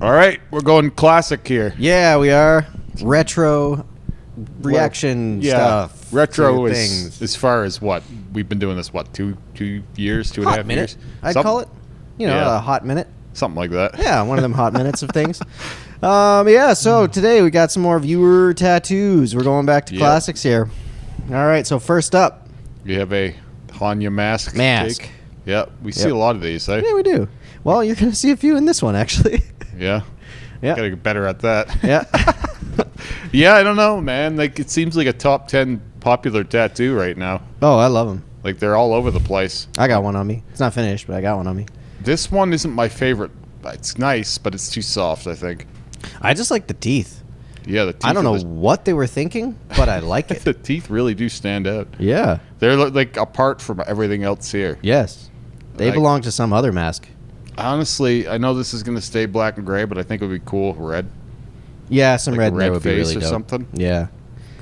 All right, we're going classic here. Yeah, we are. Retro reaction stuff. Retro is as far as what? We've been doing this, what, 2 years, 2.5 minute, years? I'd call it. A hot minute. Something like that. Yeah, one of them hot minutes of things. So today we got some more viewer tattoos. We're going back to classics here. All right, so first up. You have a Hanya mask. Mask. Yep, we see a lot of these, eh? Yeah, we do. Well, you're going to see a few in this one, actually. Yeah? Yeah. Gotta get better at that. Yeah. Yeah, I don't know, man. Like, it seems like a top 10 popular tattoo right now. Oh, I love them. Like, they're all over the place. I got one on me. It's not finished, but I got one on me. This one isn't my favorite. It's nice, but it's too soft, I think. I just like the teeth. Yeah, the teeth. I don't know what they were thinking, but I like it. The teeth really do stand out. Yeah. They're like apart from everything else here. Yes. They belong to some other mask. Honestly, I know this is going to stay black and gray, but I think it would be cool red. Yeah, some like red, a red would be face really or dope. something. Yeah.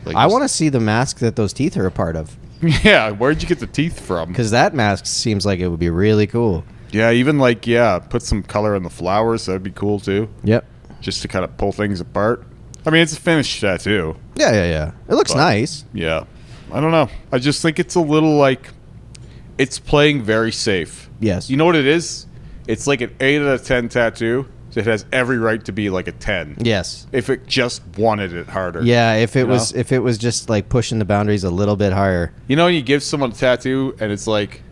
Like I want to see the mask that those teeth are a part of. Yeah, where'd you get the teeth from? Because that mask seems like it would be really cool. Yeah, even put some color in the flowers. That'd be cool too. Yep. Just to kind of pull things apart. I mean, it's a finished tattoo. Yeah. It looks nice. Yeah. I don't know. I just think it's a little it's playing very safe. Yes. You know what it is? It's like an 8 out of 10 tattoo. So it has every right to be like a 10. Yes. If it just wanted it harder. Yeah, if it was just like pushing the boundaries a little bit higher. You know, you give someone a tattoo and it's like,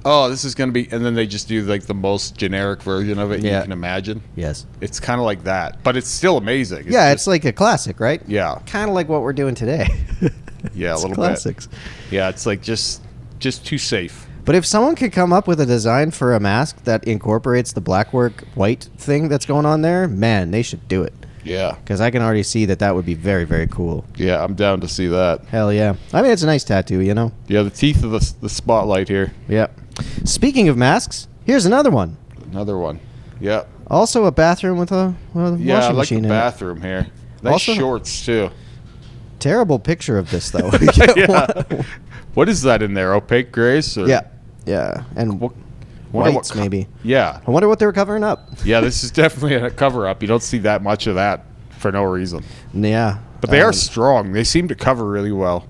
oh, this is going to be, and then they just do like the most generic version of it you can imagine. Yes. It's kind of like that, but it's still amazing. It's like a classic, right? Yeah. Kind of like what we're doing today. Yeah, a little classics. bit. Yeah, it's like just too safe. But if someone could come up with a design for a mask that incorporates the blackwork white thing that's going on there, man, they should do it. Yeah. Because I can already see that would be very, very cool. Yeah, I'm down to see that. Hell yeah. I mean, it's a nice tattoo, you know? Yeah, the teeth of the spotlight here. Yeah. Speaking of masks, here's another one. Another one. Yeah. Also a bathroom with a washing I like machine the in bathroom here. Nice Also- shorts, too. Terrible picture of this, though. Yeah. What is that in there? Opaque grays? Or? Yeah. And Wonder whites, maybe. Yeah. I wonder what they were covering up. Yeah, this is definitely a cover-up. You don't see that much of that for no reason. Yeah. But they are strong. They seem to cover really well.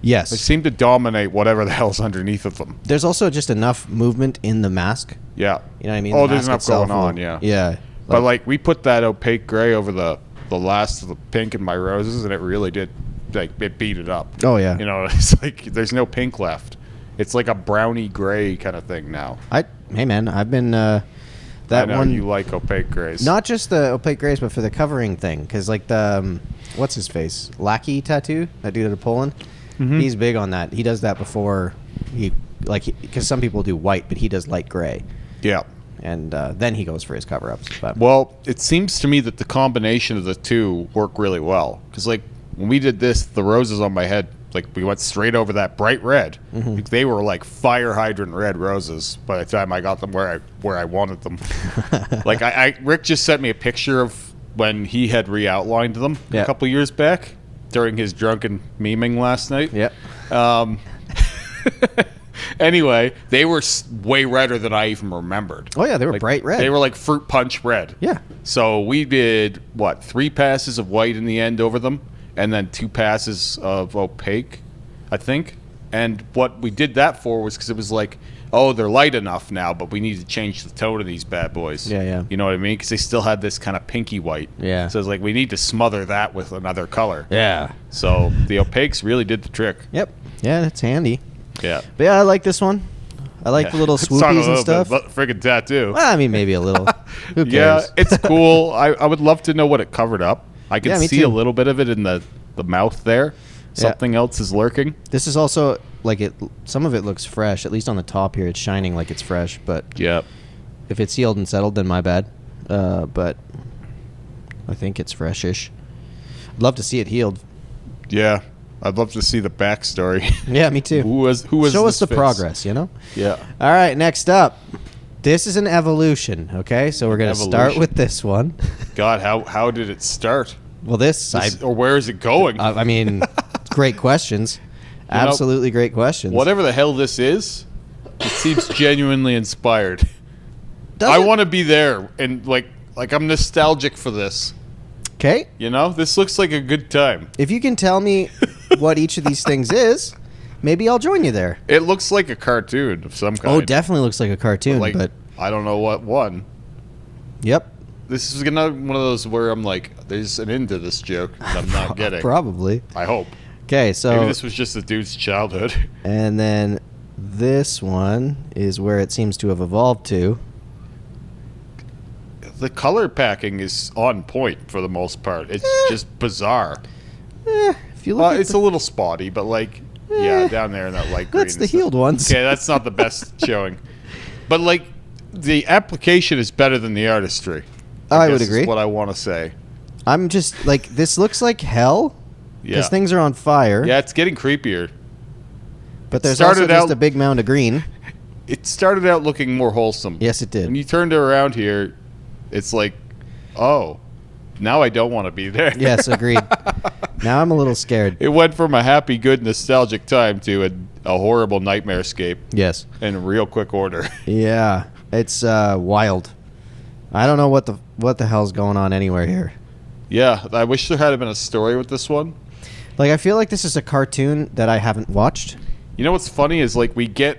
Yes. They seem to dominate whatever the hell's underneath of them. There's also just enough movement in the mask. Yeah. You know what I mean? Oh, The there's mask enough itself going on, yeah. Yeah. But like we put that opaque gray over the last of the pink in my roses, and it really did, like, it beat it up. Oh, yeah. You know, it's like there's no pink left. It's like a browny gray kind of thing now. Hey man, I've been that I know one. you like opaque grays. Not just the opaque grays, but for the covering thing, because like the what's his face, Lackey tattoo, that dude out of Poland. Mm-hmm. He's big on that. He does that before because some people do white, but he does light gray. Yeah. And then he goes for his cover-ups. But. Well, it seems to me that the combination of the two work really well. Because, like, when we did this, the roses on my head, like, we went straight over that bright red. Mm-hmm. Like, they were, like, fire hydrant red roses by the time I got them where I wanted them. Like, Rick just sent me a picture of when he had re-outlined them a couple years back during his drunken memeing last night. Yep. Anyway, they were way redder than I even remembered. Oh, yeah, they were bright red. They were like fruit punch red. Yeah. So we did, 3 passes of white in the end over them, and then 2 passes of opaque, I think. And what we did that for was because it was like, oh, they're light enough now, but we need to change the tone of these bad boys. Yeah. You know what I mean? Because they still had this kind of pinky white. Yeah. So it's like, we need to smother that with another color. Yeah. So the opaques really did the trick. Yep. Yeah, that's handy. Yeah. But yeah, I like this one. I like the little swoopies and stuff. Friggin' tattoo. Well, I mean, maybe a little. Who cares? Yeah, it's cool. I would love to know what it covered up. I can see too. a little bit of it in the mouth there. Something else is lurking. This is also like some of it looks fresh. At least on the top here, it's shining like it's fresh. But yeah, if it's sealed and settled, then my bad. But I think it's freshish. I'd love to see it healed. Yeah, I'd love to see the backstory. Yeah, me too. Who was Show us the face? progress, you know? Yeah. All right, next up. This is an evolution, okay? So we're going to start with this one. God, how did it start? Well, or where is it going? I mean, great questions. Absolutely great questions. Whatever the hell this is, it seems genuinely inspired. Does I it? want to be there and like like I'm nostalgic for this. Okay. You know, this looks like a good time. If you can tell me what each of these things is, maybe I'll join you there. It looks like a cartoon of some kind. Oh, definitely looks like a cartoon, but I don't know what one. Yep. This is gonna one of those where I'm like, there's an end to this joke that I'm not getting. Probably. I hope. Okay, so Maybe this was just a dude's childhood. And then this one is where it seems to have evolved to. The color packing is on point for the most part. It's just bizarre. If you look at It's a little spotty, but like, yeah, down there in that light green. that's the healed ones. Okay, that's not the best showing. But like, the application is better than the artistry. I would guess agree. Is what I want to say. I'm just like, this looks like hell because Yeah. things are on fire. Yeah, it's getting creepier. But there's started also just out- a big mound of green. It started out looking more wholesome. Yes, it did. When you turned it around here, it's like, oh, now I don't want to be there. Yes, agreed. Now I'm a little scared. It went from a happy, good, nostalgic time to a horrible nightmarescape Yes. in real quick order. Yeah, it's wild. I don't know what the hell's going on anywhere here. Yeah, I wish there had been a story with this one. Like, I feel like this is a cartoon that I haven't watched. You know what's funny is like we get,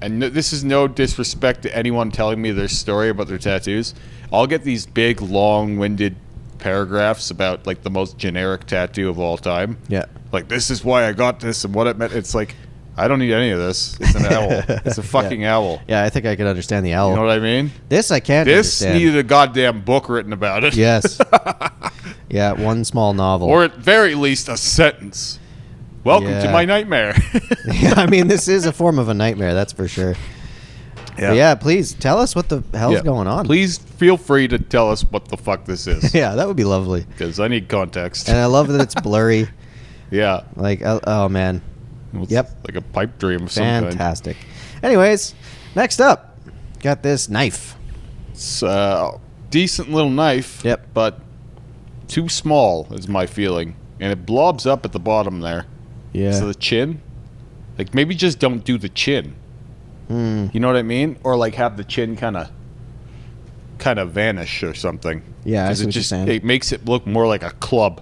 and this is no disrespect to anyone telling me their story about their tattoos. I'll get these big, long-winded paragraphs about like the most generic tattoo of all time. Yeah. Like, this is why I got this and what it meant. It's like, I don't need any of this. It's an owl. It's a fucking owl. Yeah, I think I can understand the owl. You know what I mean? This I can't This understand. needed a goddamn book written about it. Yes. Yeah, one small novel. Or at very least a sentence. Welcome to Yeah. my nightmare. Yeah, I mean, this is a form of a nightmare, that's for sure. But yeah, please tell us what the hell's Yeah. going on. Please feel free to tell us what the fuck this is. Yeah, that would be lovely. Because I need context. And I love that it's blurry. Yeah. Like, oh man, It's Yep. like a pipe dream of some kind. fantastic. Anyways, next up, got this knife. It's a decent little knife. Yep. But too small is my feeling. And it blobs up at the bottom there. Yeah. So the chin, like maybe just don't do the chin. You know what I mean? Or like have the chin kind of vanish or something. Yeah, I 'Cause see what you're saying. it makes it look more like a club,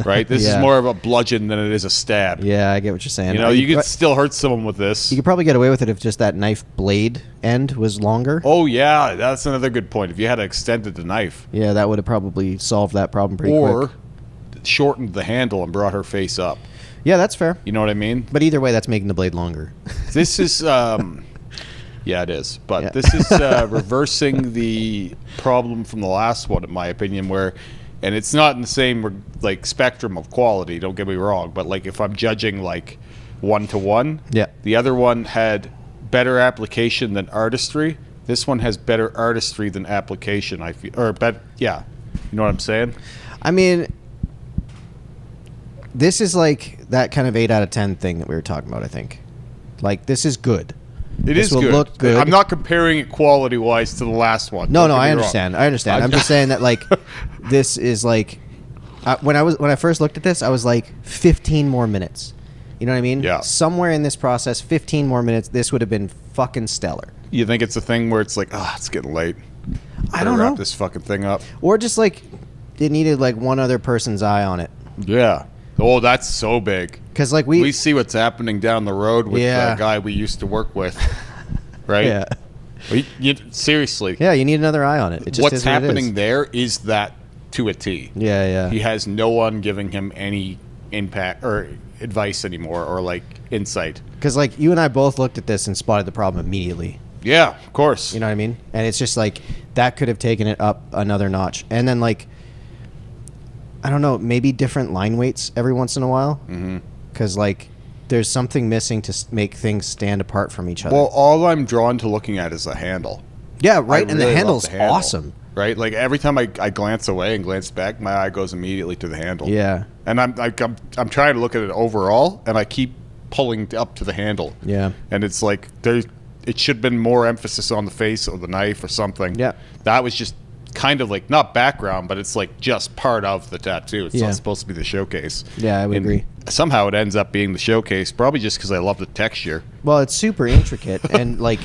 right? This Yeah. is more of a bludgeon than it is a stab. Yeah, I get what you're saying. You know, you could still hurt someone with this. you could probably get away with it if just that knife blade end was longer. Oh yeah, that's another good point. If you had extended the knife, Yeah, that would have probably solved that problem pretty or quick. shortened the handle and brought her face up. Yeah, that's fair. You know what I mean? But either way, that's making the blade longer. This is, yeah, it is. But Yeah. this is reversing the problem from the last one, in my opinion, where, and it's not in the same like spectrum of quality. Don't get me wrong, but like if I'm judging like 1-to-1, Yeah. the other one had better application than artistry. This one has better artistry than application. I feel, yeah, you know what I'm saying? I mean, this is like that kind of 8 out of 10 thing that we were talking about, I think. Like, this is good. It This is will good. look good. I'm not comparing it quality wise to the last one. No, Don't no, get me I wrong. understand. I understand. I'm just saying that, like, this is like, when I first looked at this, I was like, 15 more minutes. You know what I mean? Yeah. Somewhere in this process, 15 more minutes, this would have been fucking stellar. You think it's a thing where it's like, it's getting late. I don't Better know. wrap this fucking thing up. Or just like, it needed like one other person's eye on it. Yeah. Oh, that's so big. Because like We see what's happening down the road with Yeah. the guy we used to work with, right? Yeah. Seriously. Yeah, you need another eye on it. It just What's is what it is. happening there is that to a T. Yeah, yeah. He has no one giving him any impact or advice anymore or like insight. Because like you and I both looked at this and spotted the problem immediately. Yeah, of course. You know what I mean? And it's just like that could have taken it up another notch. And then like, I don't know, maybe different line weights every once in a while. Because like there's something missing to make things stand apart from each other. Well, all I'm drawn to looking at is the handle. yeah, right. I And really the love handle's the handle, awesome. Right? Like every time I glance away and glance back, my eye goes immediately to the handle. Yeah. And I'm trying to look at it overall, and I keep pulling up to the handle. Yeah. And it's like it should have been more emphasis on the face or the knife or something. Yeah. That was just kind of like not background, but it's like just part of the tattoo. It's Yeah. not supposed to be the showcase. Yeah, I would And agree. Somehow it ends up being the showcase, probably just because I love the texture. Well, it's super intricate and like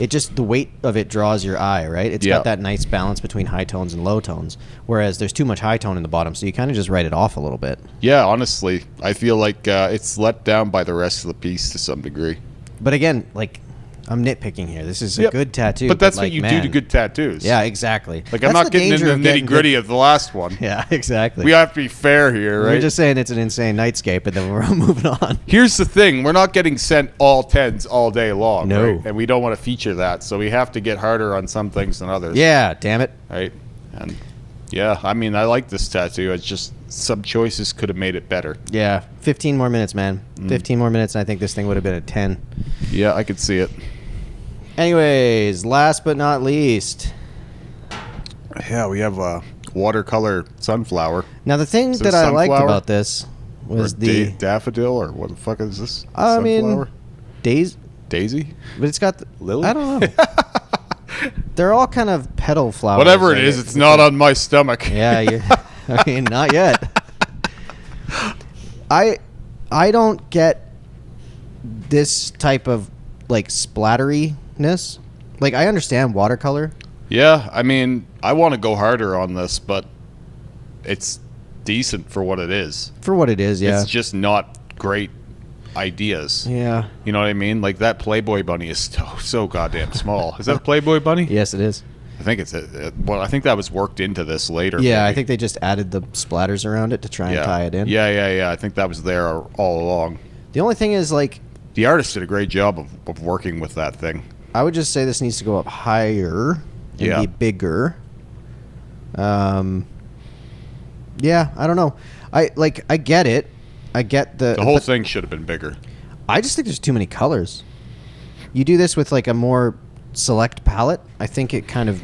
it just, the weight of it draws your eye, right? It's got that nice balance between high tones and low tones, whereas there's too much high tone in the bottom, so you kind of just write it off a little bit. Yeah, honestly, I feel like it's let down by the rest of the piece to some degree. But again, like, I'm nitpicking here. This is a good tattoo. But that's like, what you man, do to good tattoos. Yeah, exactly. Like, I'm not getting into the nitty-gritty of the last one. Yeah, exactly. We have to be fair here, right? We're just saying it's an insane nightscape, and then we're moving on. Here's the thing. We're not getting sent all 10s all day long, No. right? And we don't want to feature that, so we have to get harder on some things than others. Yeah, damn it. Right? And, yeah, I mean, I like this tattoo. It's just some choices could have made it better. Yeah, 15 more minutes, man. 15 more minutes, and I think this thing would have been a 10. Yeah, I could see it. Anyways, last but not least. Yeah, we have a watercolor sunflower. Now, the thing that I liked about this was the daffodil, or what the fuck is this? I mean, Daisy? But it's got Lily? I don't know. They're all kind of petal flowers. Whatever it is, it's not on my stomach. Yeah, I mean, not yet. I don't get this type of like splatteryness. Like, I understand watercolor. Yeah, I mean, I want to go harder on this, but it's decent for what it is. For what it is, yeah. It's just not great ideas. Yeah. You know what I mean? Like, that Playboy bunny is so goddamn small. Is that a Playboy bunny? Yes, it is. I think it's well, I think that was worked into this later. Yeah, maybe. I think they just added the splatters around it to try and tie it in. Yeah. I think that was there all along. The only thing is, like, the artist did a great job of working with that thing. I would just say this needs to go up higher and be bigger. Yeah, I don't know. I get it. I get the whole thing should have been bigger. I just think there's too many colors. You do this with like a more select palette, I think it kind of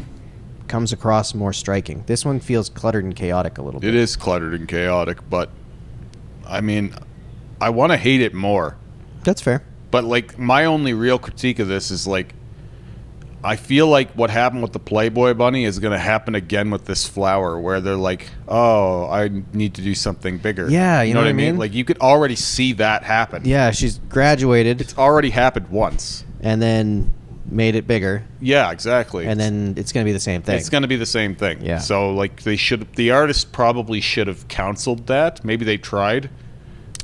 comes across more striking. This one feels cluttered and chaotic a little bit. It is cluttered and chaotic, but I mean, I want to hate it more. That's fair. But like, my only real critique of this is like, I feel like what happened with the Playboy bunny is going to happen again with this flower, where they're like, oh, I need to do something bigger. Yeah, you know what I mean? Like, you could already see that happen. Yeah, she's graduated. It's already happened once. And then made it bigger. Yeah, exactly. And then it's going to be the same thing. It's going to be the same thing. Yeah. So, like, the artist probably should have counseled that. Maybe they tried.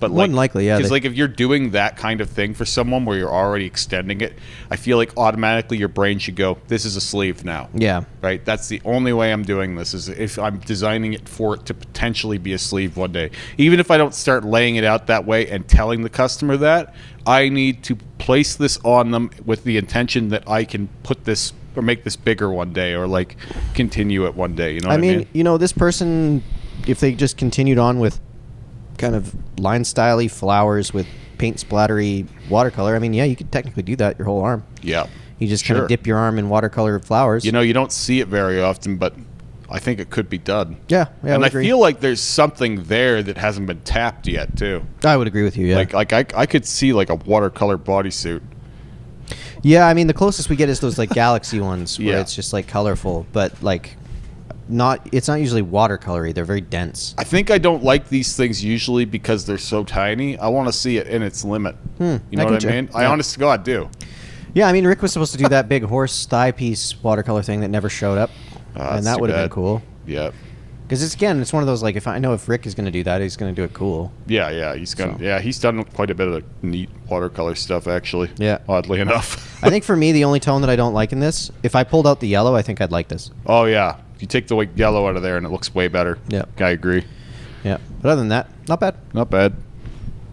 But more than likely, yeah. Because like, if you're doing that kind of thing for someone where you're already extending it, I feel like automatically your brain should go, this is a sleeve now. Yeah. Right? That's the only way I'm doing this, is if I'm designing it for it to potentially be a sleeve one day. Even if I don't start laying it out that way and telling the customer that, I need to place this on them with the intention that I can put this or make this bigger one day, or like continue it one day. You know what I mean? You know, this person, if they just continued on with kind of line styley flowers with paint splattery watercolor, I mean, yeah, you could technically do that your whole arm. Yeah. You just kind of dip your arm in watercolor flowers. You know, you don't see it very often, but I think it could be done. Yeah, and I feel like there's something there that hasn't been tapped yet, too. I would agree with you, yeah. Like I could see like a watercolor bodysuit. Yeah, I mean, the closest we get is those like galaxy ones where it's just like colorful, but like it's not usually watercolory. They're very dense. I think I don't like these things usually because they're so tiny. I want to see it in its limit. You know what I mean? I honest to God do. Yeah, I mean, Rick was supposed to do that big horse thigh piece watercolor thing that never showed up, and that would have been cool. Yeah. Because it's one of those, like, if Rick is going to do that, he's going to do it cool. Yeah, he's done quite a bit of neat watercolor stuff, actually. Yeah. Oddly enough. I think for me, the only tone that I don't like in this, if I pulled out the yellow, I think I'd like this. Oh, yeah. You take the yellow out of there and it looks way better. Yeah. I agree. Yeah. But other than that, not bad. Not bad.